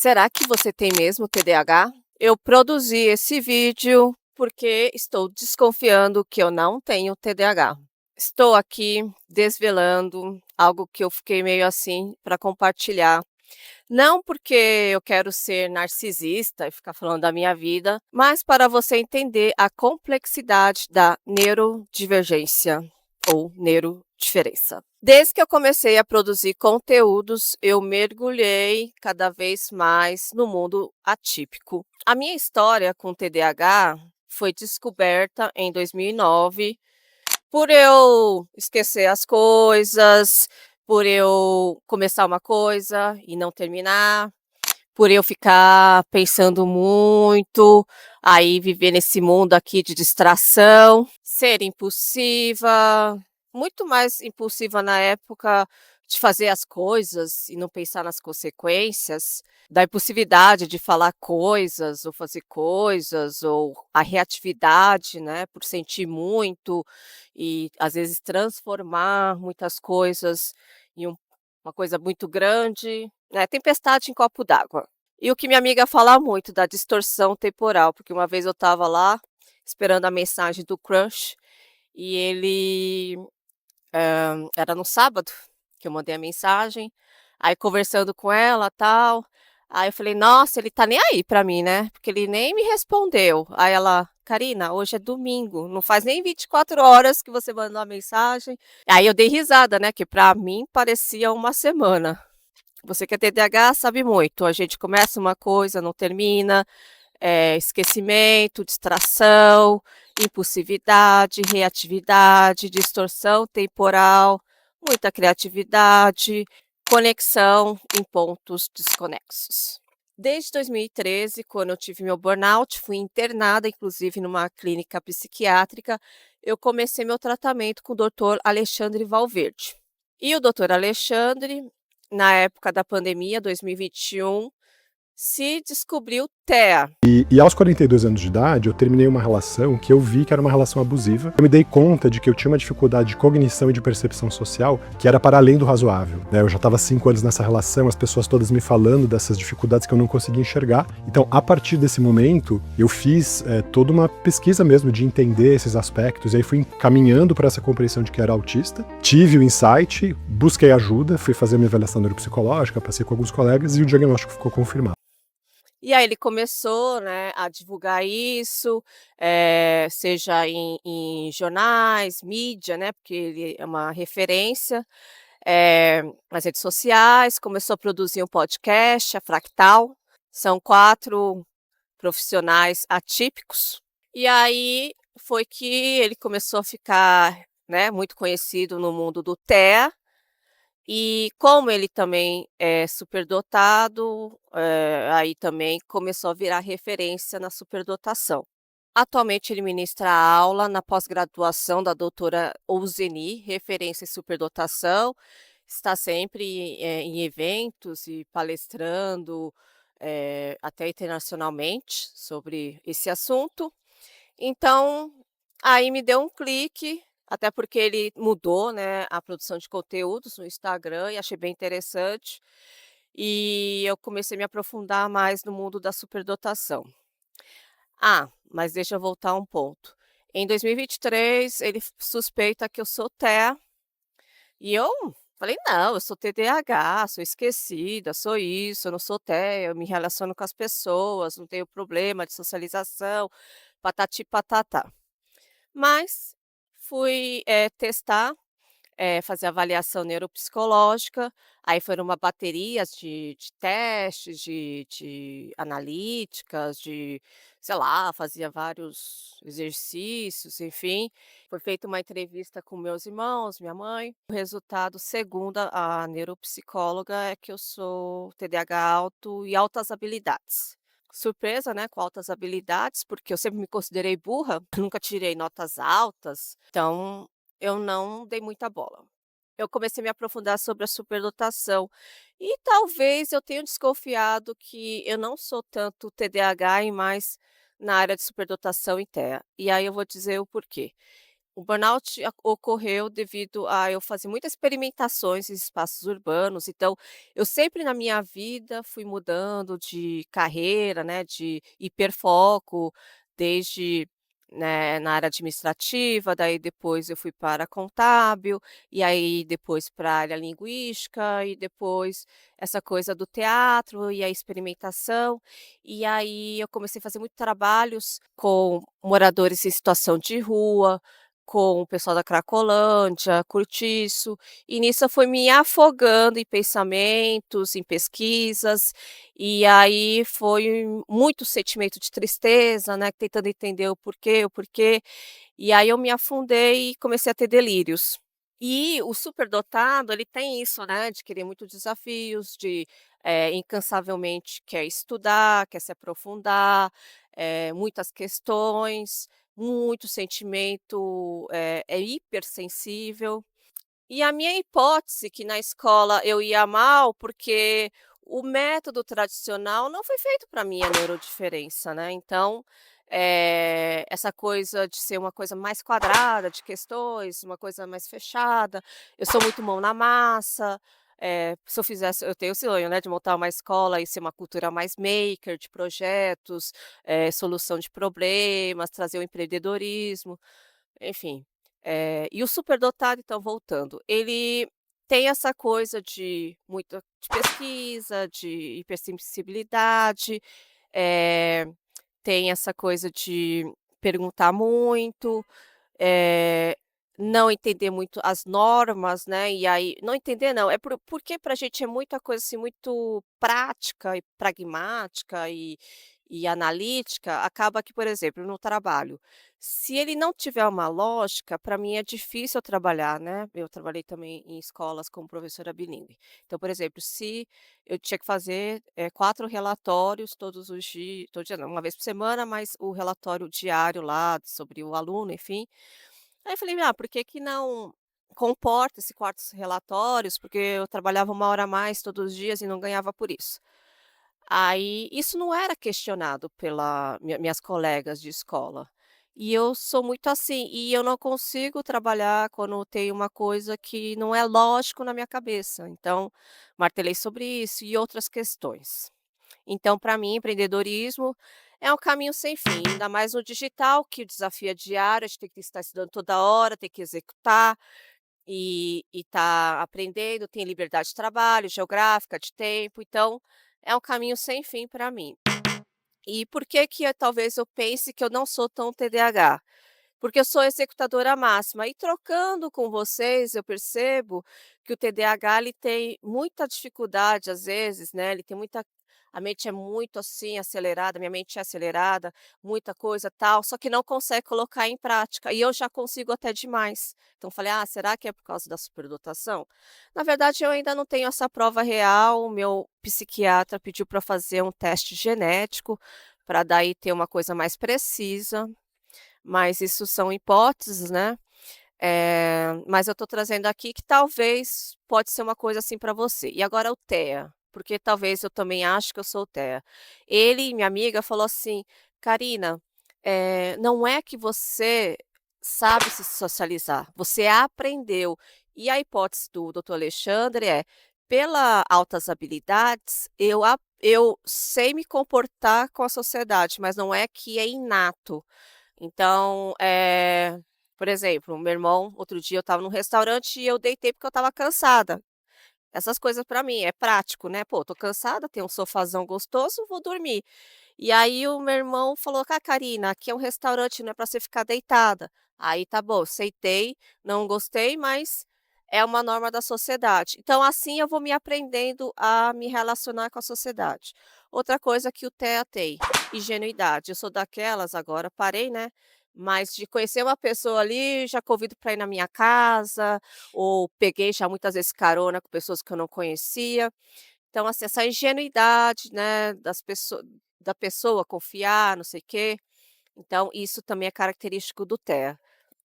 Será que você tem mesmo TDAH? Eu produzi esse vídeo porque estou desconfiando que eu não tenho TDAH. Estou aqui desvelando algo que eu fiquei meio assim para compartilhar. Não porque eu quero ser narcisista e ficar falando da minha vida, mas para você entender a complexidade da neurodivergência ou neurodiferença. Desde que eu comecei a produzir conteúdos, eu mergulhei cada vez mais no mundo atípico. A minha história com TDAH foi descoberta em 2009 por eu esquecer as coisas, por eu começar uma coisa e não terminar, por eu ficar pensando muito, aí viver nesse mundo aqui de distração, ser impulsiva, muito mais impulsiva na época de fazer as coisas e não pensar nas consequências, da impulsividade de falar coisas ou fazer coisas, ou a reatividade, né, por sentir muito e às vezes transformar muitas coisas em uma coisa muito grande, né, tempestade em copo d'água. E o que minha amiga fala muito da distorção temporal, porque uma vez eu estava lá, esperando a mensagem do crush, e ele, era no sábado que eu mandei a mensagem, aí conversando com ela, tal, aí eu falei: "Nossa, ele tá nem aí pra mim, né, porque ele nem me respondeu". Aí ela: "Carina, hoje é domingo, não faz nem 24 horas que você mandou a mensagem". Aí eu dei risada, né, que pra mim parecia uma semana. Você que é TDAH sabe muito, a gente começa uma coisa, não termina, esquecimento, distração, impulsividade, reatividade, distorção temporal, muita criatividade, conexão em pontos desconexos. Desde 2013, quando eu tive meu burnout, fui internada, inclusive, numa clínica psiquiátrica, eu comecei meu tratamento com o doutor Alexandre Valverde. E o doutor Alexandre, na época da pandemia, 2021, se descobriu TEA. E aos 42 anos de idade, eu terminei uma relação que eu vi que era uma relação abusiva. Eu me dei conta de que eu tinha uma dificuldade de cognição e de percepção social que era para além do razoável, né? Eu já estava 5 anos nessa relação, as pessoas todas me falando dessas dificuldades que eu não conseguia enxergar. Então, a partir desse momento, eu fiz toda uma pesquisa mesmo de entender esses aspectos, e aí fui caminhando para essa compreensão de que era autista. Tive o insight, busquei ajuda, fui fazer minha avaliação neuropsicológica, passei com alguns colegas e o diagnóstico ficou confirmado. E aí ele começou, né, a divulgar isso, seja em jornais, mídia, né, porque ele é uma referência, nas redes sociais, começou a produzir um podcast, a Fractal, são 4 profissionais atípicos. E aí foi que ele começou a ficar, né, muito conhecido no mundo do TEA, e como ele também é superdotado, aí também começou a virar referência na superdotação. Atualmente ele ministra aula na pós-graduação da doutora Ouzeni, referência em superdotação, está sempre, em eventos e palestrando, até internacionalmente sobre esse assunto. Então, aí me deu um clique, até porque ele mudou, né, a produção de conteúdos no Instagram e achei bem interessante, e eu comecei a me aprofundar mais no mundo da superdotação. Ah, mas deixa eu voltar a um ponto. Em 2023, ele suspeita que eu sou TEA, e eu falei: "Não, eu sou TDAH, sou esquecida, sou isso, eu não sou TEA, eu me relaciono com as pessoas, não tenho problema de socialização, patati patatá". Mas fui, testar, fazer avaliação neuropsicológica, aí foram uma baterias de testes, de analíticas, de, sei lá, fazia vários exercícios, enfim. Foi feita uma entrevista com meus irmãos, minha mãe. O resultado, segundo a neuropsicóloga, é que eu sou TDAH alto e altas habilidades. Surpresa, né, com altas habilidades, porque eu sempre me considerei burra, nunca tirei notas altas, então eu não dei muita bola. Eu comecei a me aprofundar sobre a superdotação e talvez eu tenha desconfiado que eu não sou tanto TDAH e mais na área de superdotação e TEA. E aí eu vou dizer o porquê. O burnout ocorreu devido a eu fazer muitas experimentações em espaços urbanos, então eu sempre na minha vida fui mudando de carreira, né, de hiperfoco, desde, né, na área administrativa, daí depois eu fui para contábil, e aí depois para a área linguística, e depois essa coisa do teatro e a experimentação. E aí eu comecei a fazer muito trabalhos com moradores em situação de rua, com o pessoal da Cracolândia, Cortiço, e nisso eu fui me afogando em pensamentos, em pesquisas, e aí foi muito sentimento de tristeza, né, tentando entender o porquê, e aí eu me afundei e comecei a ter delírios. E o superdotado, ele tem isso, né, de querer muitos desafios, de, incansavelmente quer estudar, quer se aprofundar, muitas questões, muito sentimento, é hipersensível. E a minha hipótese que na escola eu ia mal, porque o método tradicional não foi feito para minha neurodiferença, né, então, essa coisa de ser uma coisa mais quadrada, de questões, uma coisa mais fechada, eu sou muito mão na massa, se eu fizesse eu tenho o sonho, né, de montar uma escola e ser uma cultura mais maker, de projetos, solução de problemas, trazer o empreendedorismo, enfim. E o superdotado, então voltando, ele tem essa coisa de muita de pesquisa, de hipersensibilidade, eh, tem essa coisa de perguntar muito, eh, não entender muito as normas, né, e aí não entender não, é porque pra gente é muita coisa, assim, muito prática e pragmática e analítica, acaba que, por exemplo, no trabalho, se ele não tiver uma lógica, para mim é difícil eu trabalhar, né, eu trabalhei também em escolas como professora bilíngue. Então, por exemplo, se eu tinha que fazer, 4 relatórios todos os dias, todo dia não, uma vez por semana, mas o relatório diário lá sobre o aluno, enfim. Aí eu falei: "Ah, por que que não comporta esse 4 relatórios?", porque eu trabalhava 1 hora a mais todos os dias e não ganhava por isso. Aí isso não era questionado pela minhas colegas de escola. E eu sou muito assim, e eu não consigo trabalhar quando tem uma coisa que não é lógico na minha cabeça. Então, martelei sobre isso e outras questões. Então, para mim, empreendedorismo é um caminho sem fim, ainda mais no digital, que o desafio é diário, a gente tem que estar estudando toda hora, tem que executar e tá aprendendo, tem liberdade de trabalho, geográfica, de tempo, então é um caminho sem fim para mim. E por que que talvez eu pense que eu não sou tão TDAH? Porque eu sou executadora máxima e trocando com vocês, eu percebo que o TDAH ele tem muita dificuldade às vezes, né, ele tem muita a mente é muito, assim, acelerada, minha mente é acelerada, muita coisa, tal, só que não consegue colocar em prática, e eu já consigo até demais. Então falei: "Ah, será que é por causa da superdotação?". Na verdade eu ainda não tenho essa prova real, o meu psiquiatra pediu para fazer um teste genético, para daí ter uma coisa mais precisa. Mas isso são hipóteses, né, mas eu estou trazendo aqui que talvez pode ser uma coisa assim para você. E agora o TEA, porque talvez eu também acho que eu sou o TEA. Ele minha amiga falou assim: "Carina, não é que você sabe se socializar, você aprendeu". E a hipótese do doutor Alexandre é: pela altas habilidades, eu sei me comportar com a sociedade, mas não é que é inato. Então, por exemplo, o meu irmão, outro dia eu estava num restaurante e eu deitei porque eu estava cansada. Essas coisas para mim é prático, né, pô, tô cansada, tem um sofazão gostoso, vou dormir. E aí o meu irmão falou: "Ah, Karina, aqui é um restaurante, não é para você ficar deitada". Aí tá bom, aceitei, não gostei, mas é uma norma da sociedade. Então assim eu vou me aprendendo a me relacionar com a sociedade. Outra coisa que o TEA tem, ingenuidade. Eu sou daquelas agora parei, né, mas de conhecer uma pessoa ali, já convido para ir na minha casa, ou peguei já muitas vezes carona com pessoas que eu não conhecia. Então, assim, essa ingenuidade, né, da pessoa confiar, não sei o quê, então isso também é característico do TEA.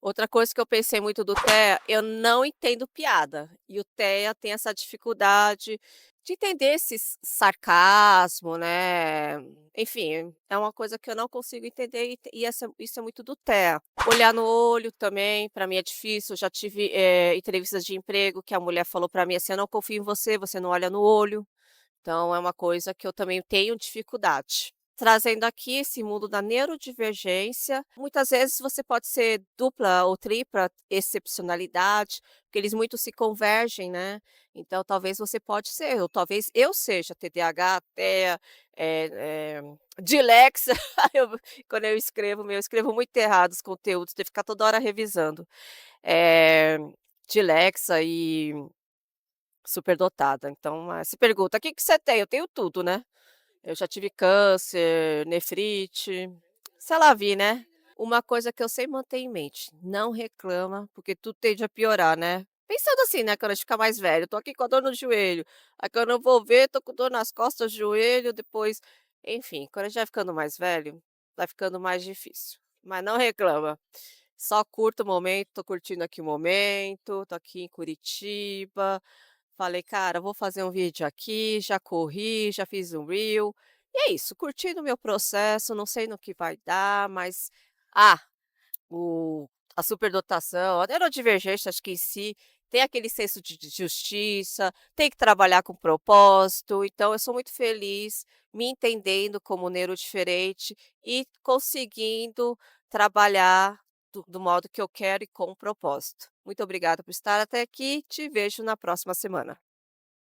Outra coisa que eu pensei muito do TEA, eu não entendo piada, e o TEA tem essa dificuldade de entender esse sarcasmo, né, enfim, é uma coisa que eu não consigo entender e isso é muito do TEA. Olhar no olho também, para mim é difícil, eu já tive, entrevistas de emprego que a mulher falou para mim assim: "Eu não confio em você, você não olha no olho". Então é uma coisa que eu também tenho dificuldade. Trazendo aqui esse mundo da neurodivergência, muitas vezes você pode ser dupla ou tripla excepcionalidade, porque eles muito se convergem, né. Então talvez você pode ser, ou talvez eu seja TDAH, TEA, dilexa, eu quando eu escrevo muito errado os conteúdos, tenho que ficar toda hora revisando. Eh, dilexa e superdotada. Então, se pergunta: o "Que que você tem?", eu tenho tudo, né. Eu já tive câncer, nefrite, sei lá vi, né. Uma coisa que eu sempre mantenho em mente: não reclama, porque tudo tende a piorar, né. Pensando assim, né, quando a gente ficar mais velho, tô aqui com a dor no joelho, aí quando eu vou ver, tô com dor nas costas, joelho, depois enfim, quando a gente vai ficando mais velho, vai ficando mais difícil. Mas não reclama, só curta o momento, tô curtindo aqui o momento, tô aqui em Curitiba, falei: "Cara, vou fazer um vídeo aqui", já corri, já fiz um reel, e é isso, curtindo o meu processo, não sei no que vai dar, mas ah, o a superdotação, a neurodivergência, acho que em si, tem aquele senso de justiça, tem que trabalhar com propósito, então eu sou muito feliz me entendendo como neurodiferente e conseguindo trabalhar do modo que eu quero e com propósito. Muito obrigada por estar até aqui, te vejo na próxima semana.